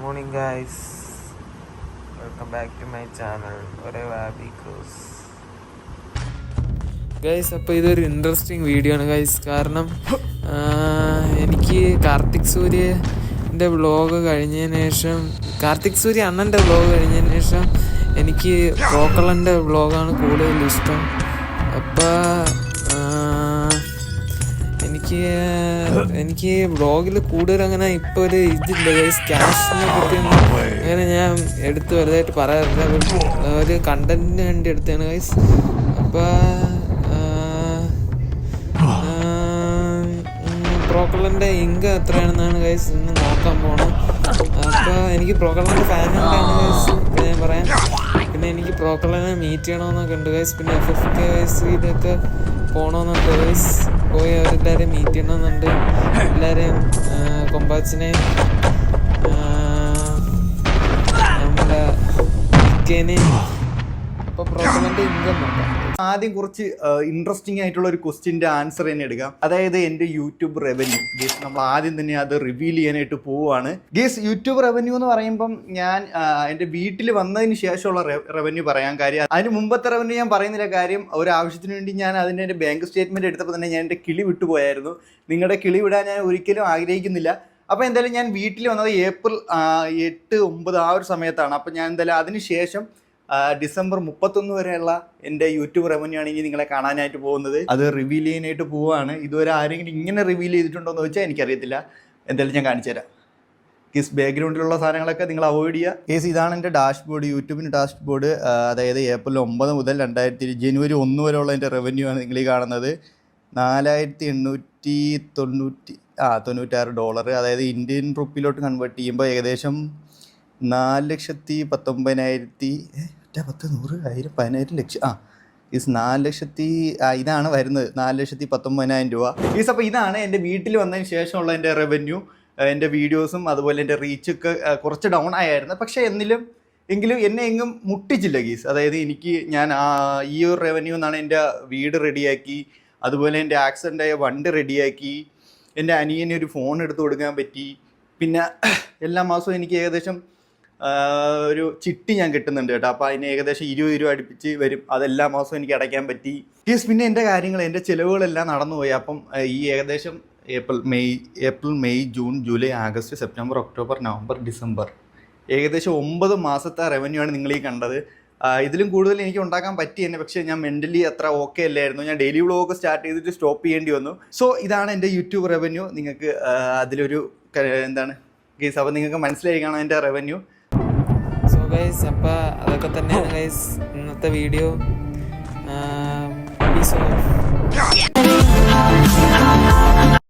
morning guys, welcome back to my channel Vabi Cruise. Guys, അപ്പോൾ ഇതൊരു interesting video ആണ് guys. കാരണം എനിക്ക് കാർത്തിക് സൂര്യൻ്റെ വ്ളോഗ് കഴിഞ്ഞതിന് ശേഷം, കാർത്തിക് സൂര്യ അണ്ണൻ്റെ വ്ളോഗ് കഴിഞ്ഞതിന് ശേഷം എനിക്ക് പ്രോക്കളൻ്റെ വ്ളോഗാണ് കൂടുതൽ ഇഷ്ടം. അപ്പോൾ എനിക്ക് വ്ളോഗിൽ കൂടുതൽ അങ്ങനെ ഇപ്പോൾ ഒരു ഇതില്ല ഗൈസ്. ക്യാഷിനെ പറ്റിയൊന്നും അങ്ങനെ ഞാൻ എടുത്ത് വലുതായിട്ട് പറയാറില്ല. ഒരു കണ്ടന്റിന് വേണ്ടി എടുത്തതാണ് ഗൈസ്. അപ്പോൾ പ്രോക്കളറിൻ്റെ ഇൻകം എത്രയാണെന്നാണ് ഗൈസ് ഇന്ന് നോക്കാൻ പോകണം. അപ്പോൾ എനിക്ക് പ്രോക്കളറിൻ്റെ ഫാനുണ്ടാണ് ഗൈസ്, ഞാൻ പറയാം. പിന്നെ എനിക്ക് പ്രോക്കളറിനെ മീറ്റ് ചെയ്യണമെന്നൊക്കെ ഉണ്ട് ഗൈസ്. പിന്നെ FFKSയിലൊക്കെ പോകണമെന്നുണ്ട് ഗൈസ്. പോയി അവരെല്ലാവരെയും മീറ്റ് ചെയ്യണമെന്നുണ്ട്. എല്ലാവരെയും കൊമ്പാച്ചിനെയും നമ്മുടെ ഇക്കേനെയും. അപ്പോൾ പ്രോക്കളറിൻ്റെ ഇൻകം നോക്കാം. ആദ്യം കുറച്ച് ഇൻട്രസ്റ്റിംഗ് ആയിട്ടുള്ള ഒരു ക്വസ്റ്റ്യൻ്റെ ആൻസർ തന്നെ എടുക്കാം. അതായത് എൻ്റെ യൂട്യൂബ് റവന്യൂ. ഗേസ്, നമ്മൾ ആദ്യം തന്നെ അത് റിവീൽ ചെയ്യാനായിട്ട് പോവുകയാണ്. ഗേസ്, യൂട്യൂബ് റവന്യൂ എന്ന് പറയുമ്പം ഞാൻ എൻ്റെ വീട്ടിൽ വന്നതിന് ശേഷമുള്ള റവന്യൂ പറയാൻ കാര്യം, അതിന് മുമ്പത്തെ റവന്യൂ ഞാൻ പറയുന്നില്ല. കാര്യം ഒരു ആവശ്യത്തിന് വേണ്ടി ഞാൻ അതിൻ്റെ എൻ്റെ ബാങ്ക് സ്റ്റേറ്റ്മെൻറ്റ് എടുത്തപ്പോൾ തന്നെ ഞാൻ എൻ്റെ കിളി വിട്ടുപോയായിരുന്നു. നിങ്ങളുടെ കിളി വിടാൻ ഞാൻ ഒരിക്കലും ആഗ്രഹിക്കുന്നില്ല. അപ്പോൾ എന്തായാലും ഞാൻ വീട്ടിൽ വന്നത് ഏപ്രിൽ 8, 9 ആ ഒരു സമയത്താണ്. അപ്പോൾ ഞാൻ എന്തായാലും അതിന് ശേഷം ഡിസംബർ 31 വരെയുള്ള എൻ്റെ യൂട്യൂബ് റവന്യൂ ആണ് ഇനി നിങ്ങളെ കാണാനായിട്ട് പോകുന്നത്. അത് റിവീൽ ചെയ്യാനായിട്ട് പോവുകയാണ്. ഇതുവരെ ആരെങ്കിലും ഇങ്ങനെ റിവീൽ ചെയ്തിട്ടുണ്ടോ എന്ന് ചോദിച്ചാൽ എനിക്കറിയത്തില്ല. എന്തായാലും ഞാൻ കാണിച്ചു തരാം. കേസ്, ബാക്ക്ഗ്രൗണ്ടിലുള്ള സാധനങ്ങളൊക്കെ നിങ്ങൾ അവോയ്ഡ് ചെയ്യുക. കേസ്, ഇതാണ് എൻ്റെ ഡാഷ്ബോർഡ്, യൂട്യൂബിൻ്റെ ഡാഷ്ബോർഡ്. അതായത് ഏപ്രിൽ 9 മുതൽ ജനുവരി 1 വരെയുള്ള എൻ്റെ റവന്യൂ ആണ് നിങ്ങൾ ഈ കാണുന്നത്. $4896. അതായത് ഇന്ത്യൻ റുപ്പിയിലോട്ട് കൺവേർട്ട് ചെയ്യുമ്പോൾ ഏകദേശം 4,10,000 ഇതാണ് വരുന്നത്. 4,19,000 രൂപ. അപ്പോൾ ഇതാണ് എൻ്റെ വീട്ടിൽ വന്നതിന് ശേഷമുള്ള എൻ്റെ റവന്യൂ. എൻ്റെ വീഡിയോസും അതുപോലെ എൻ്റെ റീച്ചൊക്കെ കുറച്ച് ഡൗൺ ആയിരുന്നു. പക്ഷേ എങ്കിലും എന്നെ എങ്ങും മുട്ടിച്ചില്ല ഗീസ്. അതായത് ഞാൻ ഈ ഒരു റവന്യൂ എന്നാണ് എൻ്റെ വീട് റെഡിയാക്കി, അതുപോലെ എൻ്റെ ആക്സിഡൻ്റ് ആയ വണ്ടി റെഡിയാക്കി, എൻ്റെ അനിയന് ഒരു ഫോൺ എടുത്ത് കൊടുക്കാൻ പറ്റി. പിന്നെ എല്ലാ മാസവും എനിക്ക് ഏകദേശം ഒരു ചിട്ടി ഞാൻ കിട്ടുന്നുണ്ട് കേട്ടോ. അപ്പോൾ അതിന് ഏകദേശം 20 രൂപ അടുപ്പിച്ച് വരും. അതെല്ലാ മാസവും എനിക്ക് അടയ്ക്കാൻ പറ്റി. കേസ്, പിന്നെ എൻ്റെ കാര്യങ്ങൾ, എൻ്റെ ചിലവുകളെല്ലാം നടന്നുപോയി. അപ്പം ഈ ഏകദേശം April, May, June, July, August, September, October, November, December, ഏകദേശം 9 മാസത്തെ റവന്യൂ ആണ് നിങ്ങൾ ഈ കണ്ടത്. ഇതിലും കൂടുതൽ എനിക്ക് ഉണ്ടാക്കാൻ പറ്റി തന്നെ. പക്ഷേ ഞാൻ മെൻ്റലി അത്ര ഓക്കെ അല്ലായിരുന്നു. ഞാൻ ഡെയിലി വ്ളോഗ് സ്റ്റാർട്ട് ചെയ്തിട്ട് സ്റ്റോപ്പ് ചെയ്യേണ്ടി വന്നു. സോ ഇതാണ് എൻ്റെ യൂട്യൂബ് റവന്യൂ. നിങ്ങൾക്ക് അതിലൊരു എന്താണ് ഗൈസ്, അപ്പോൾ നിങ്ങൾക്ക് മനസ്സിലായി കാണാം എൻ്റെ റവന്യൂ. സോ ഗൈസ്, അപ്പോൾ അതൊക്കെ തന്നെയാണ് ഗൈസ് ഇന്നത്തെ വീഡിയോ. Piece of.